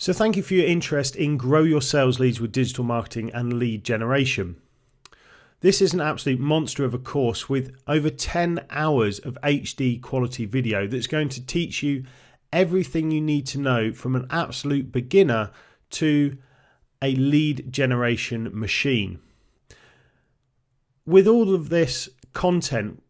So thank you for your interest in Grow Your Sales Leads with Digital Marketing and Lead Generation. This is an absolute monster of a course with over 10 hours of HD quality video that's going to teach you everything you need to know from an absolute beginner to a lead generation machine. With all of this content,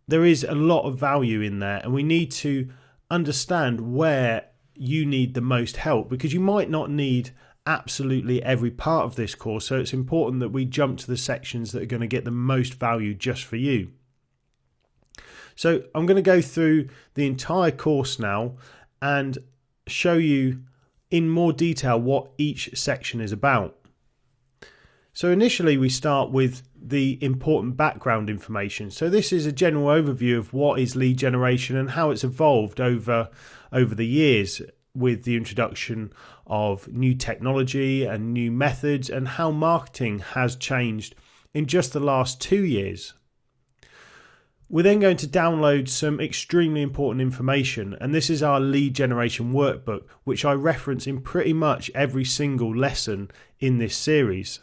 there is a lot of value in there, and we need to understand where you need the most help, because you might not need absolutely every part of this course. So it's important that we jump to the sections that are going to get the most value just for you. So I'm going to go through the entire course now and show you in more detail what each section is about. So initially we start with the important background information. So this is a general overview of what is lead generation and how it's evolved over the years with the introduction of new technology and new methods, and how marketing has changed in just the last 2 years. We're then going to download some extremely important information, and this is our lead generation workbook, which I reference in pretty much every single lesson in this series.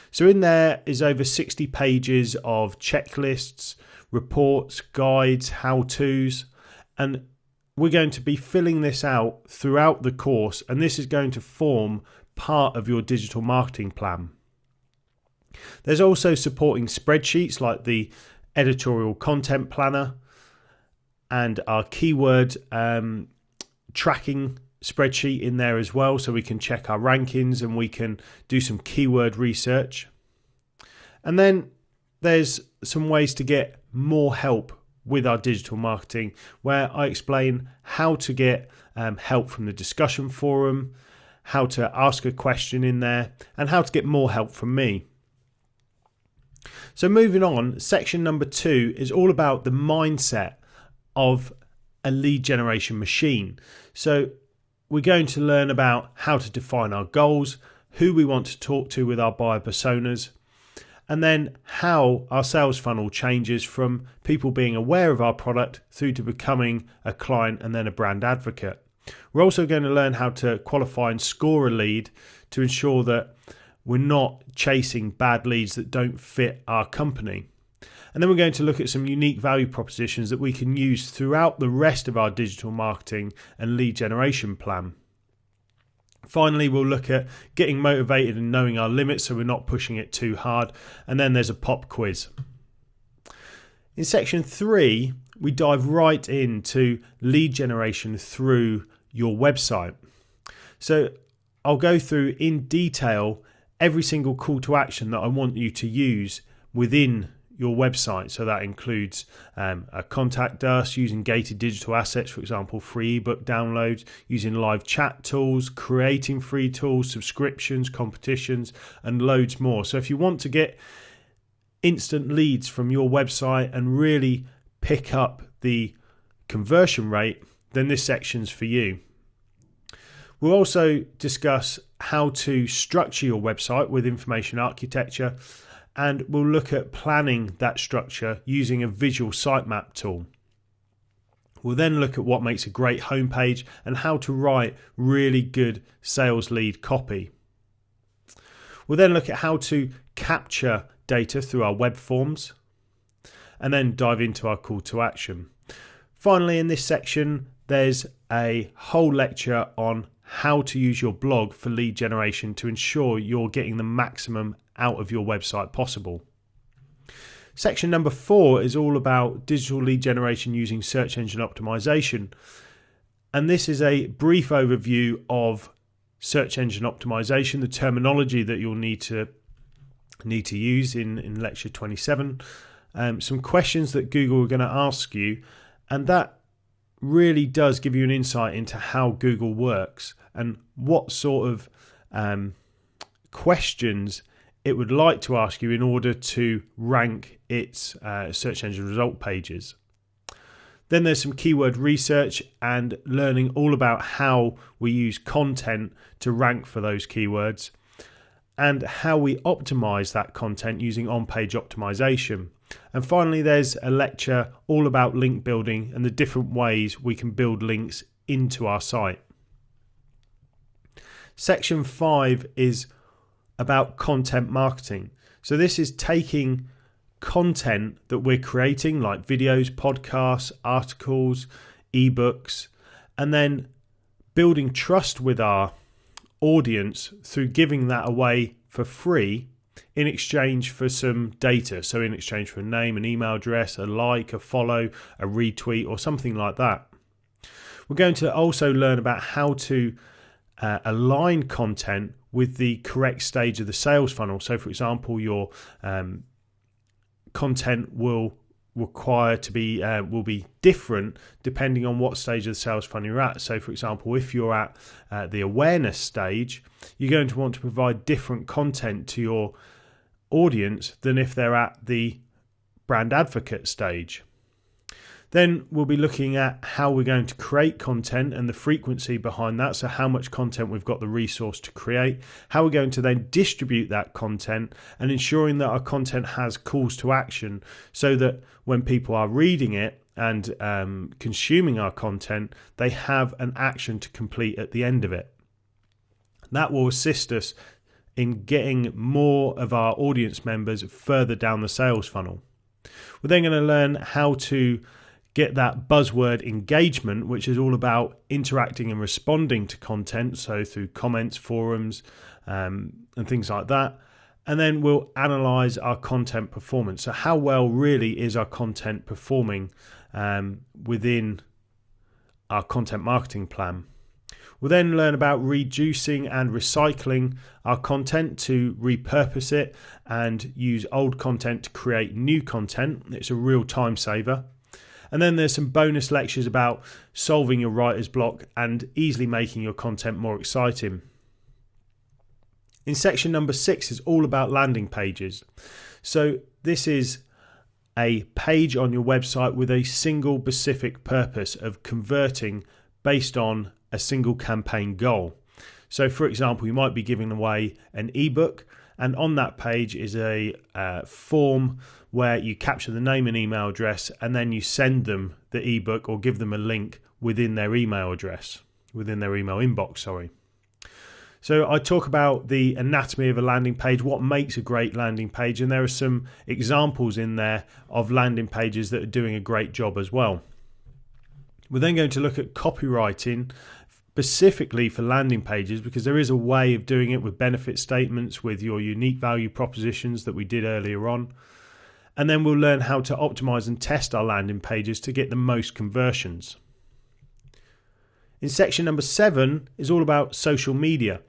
So in there is over 60 pages of checklists, reports, guides, how-tos, and we're going to be filling this out throughout the course, and this is going to form part of your digital marketing plan. There's also supporting spreadsheets like the editorial content planner and our keyword tracking spreadsheet in there as well, so we can check our rankings and we can do some keyword research. And then there's some ways to get more help with our digital marketing, where I explain how to get help from the discussion forum, how to ask a question in there, and how to get more help from me. So moving on, section number 2 is all about the mindset of a lead generation machine. So we're going to learn about how to define our goals, who we want to talk to with our buyer personas, and then how our sales funnel changes from people being aware of our product through to becoming a client and then a brand advocate. We're also going to learn how to qualify and score a lead to ensure that we're not chasing bad leads that don't fit our company. And then we're going to look at some unique value propositions that we can use throughout the rest of our digital marketing and lead generation plan. Finally, we'll look at getting motivated and knowing our limits so we're not pushing it too hard. And then there's a pop quiz. In section 3, we dive right into lead generation through your website. So I'll go through in detail every single call to action that I want you to use within your website. So that includes a contact us, using gated digital assets, for example, free ebook downloads, using live chat tools, creating free tools, subscriptions, competitions, and loads more. So if you want to get instant leads from your website and really pick up the conversion rate, then this section's for you. We'll also discuss how to structure your website with information architecture, and we'll look at planning that structure using a visual sitemap tool. We'll then look at what makes a great homepage and how to write really good sales lead copy. We'll then look at how to capture data through our web forms, and then dive into our call to action. Finally, in this section, there's a whole lecture on how to use your blog for lead generation to ensure you're getting the maximum out of your website possible. Section number 4 is all about digital lead generation using search engine optimization. And this is a brief overview of search engine optimization, the terminology that you'll need to use in lecture 27, some questions that Google are going to ask you, and that really does give you an insight into how Google works and what sort of questions it would like to ask you in order to rank its search engine result pages. Then there's some keyword research and learning all about how we use content to rank for those keywords and how we optimize that content using on-page optimization. And finally, there's a lecture all about link building and the different ways we can build links into our site. Section 5 is about content marketing. So this is taking content that we're creating, like videos, podcasts, articles, ebooks, and then building trust with our audience through giving that away for free in exchange for some data. So in exchange for a name, an email address, a like, a follow, a retweet, or something like that. We're going to also learn about how to align content with the correct stage of the sales funnel. So for example, your content will require to be will be different depending on what stage of the sales funnel you're at. So for example, if you're at the awareness stage, you're going to want to provide different content to your audience than if they're at the brand advocate stage. Then we'll be looking at how we're going to create content and the frequency behind that. So how much content we've got the resource to create, how we're going to then distribute that content, and ensuring that our content has calls to action so that when people are reading it and consuming our content, they have an action to complete at the end of it. That will assist us in getting more of our audience members further down the sales funnel. We're then going to learn how to get that buzzword engagement, which is all about interacting and responding to content, so through comments, forums, and things like that. And then we'll analyze our content performance. So how well really is our content performing within our content marketing plan. We'll then learn about reducing and recycling our content to repurpose it and use old content to create new content. It's a real time saver. And then there's some bonus lectures about solving your writer's block and easily making your content more exciting. In section number 6 is all about landing pages. So this is a page on your website with a single specific purpose of converting based on a single campaign goal. So for example, you might be giving away an ebook, and on that page is a form where you capture the name and email address, and then you send them the ebook or give them a link within their email address, within their email inbox, sorry. So I talk about the anatomy of a landing page, what makes a great landing page, and there are some examples in there of landing pages that are doing a great job as well. We're then going to look at copywriting specifically for landing pages, because there is a way of doing it with benefit statements, with your unique value propositions that we did earlier on. And then we'll learn how to optimize and test our landing pages to get the most conversions. In section number 7 is all about social media.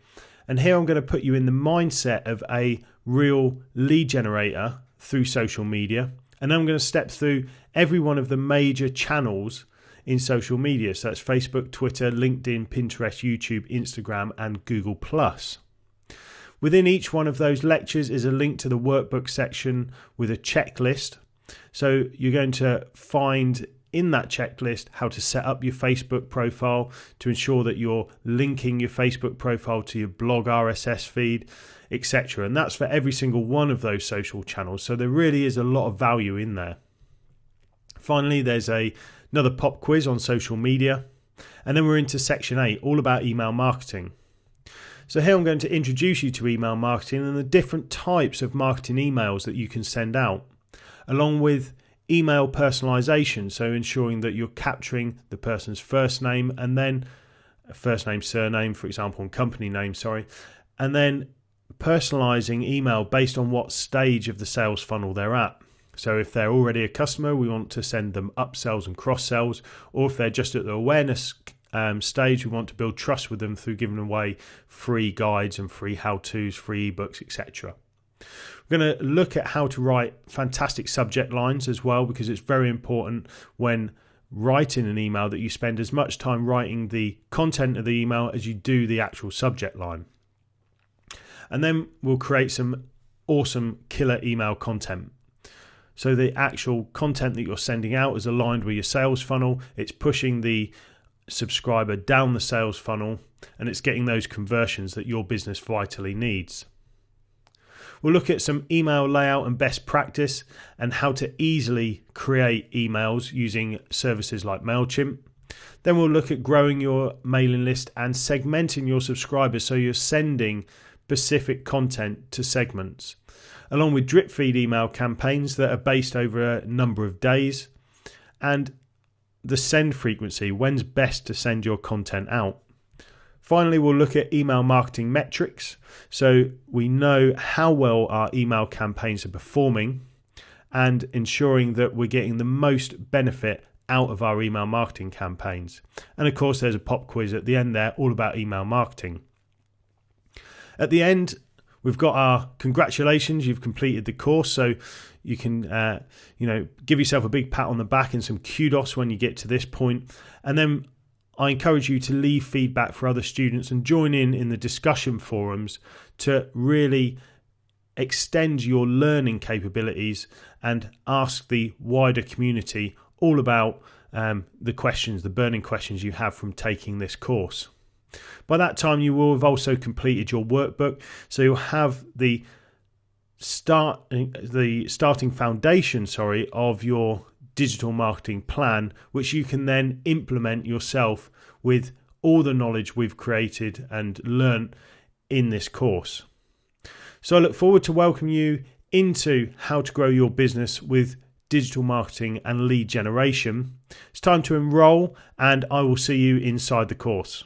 And here I'm going to put you in the mindset of a real lead generator through social media. And then I'm going to step through every one of the major channels in social media. So that's Facebook, Twitter, LinkedIn, Pinterest, YouTube, Instagram, and Google+. Within each one of those lectures is a link to the workbook section with a checklist. So you're going to find in that checklist how to set up your Facebook profile to ensure that you're linking your Facebook profile to your blog RSS feed, etc. And that's for every single one of those social channels. So there really is a lot of value in there. Finally, there's another pop quiz on social media. And then we're into section 8, all about email marketing. So here I'm going to introduce you to email marketing and the different types of marketing emails that you can send out, along with email personalization, so ensuring that you're capturing the person's first name and then first name, surname, for example, and company name, and then personalizing email based on what stage of the sales funnel they're at. So if they're already a customer, we want to send them upsells and cross-sells, or if they're just at the awareness stage, we want to build trust with them through giving away free guides and free how-tos, free ebooks, etc. We're going to look at how to write fantastic subject lines as well, because it's very important when writing an email that you spend as much time writing the content of the email as you do the actual subject line. And then we'll create some awesome killer email content. So the actual content that you're sending out is aligned with your sales funnel. It's pushing the subscriber down the sales funnel, and it's getting those conversions that your business vitally needs. We'll look at some email layout and best practice and how to easily create emails using services like MailChimp. Then we'll look at growing your mailing list and segmenting your subscribers so you're sending specific content to segments, along with drip feed email campaigns that are based over a number of days, and the send frequency, when's best to send your content out. Finally, we'll look at email marketing metrics so we know how well our email campaigns are performing and ensuring that we're getting the most benefit out of our email marketing campaigns. And of course, there's a pop quiz at the end there all about email marketing. At the end, we've got our congratulations, you've completed the course, so you can give yourself a big pat on the back and some kudos when you get to this point. And then I encourage you to leave feedback for other students and join in the discussion forums to really extend your learning capabilities and ask the wider community all about the burning questions you have from taking this course. By that time, you will have also completed your workbook, so you'll have the starting foundation of your digital marketing plan, which you can then implement yourself with all the knowledge we've created and learnt in this course. So I look forward to welcoming you into how to grow your business with digital marketing and lead generation. It's time to enroll, and I will see you inside the course.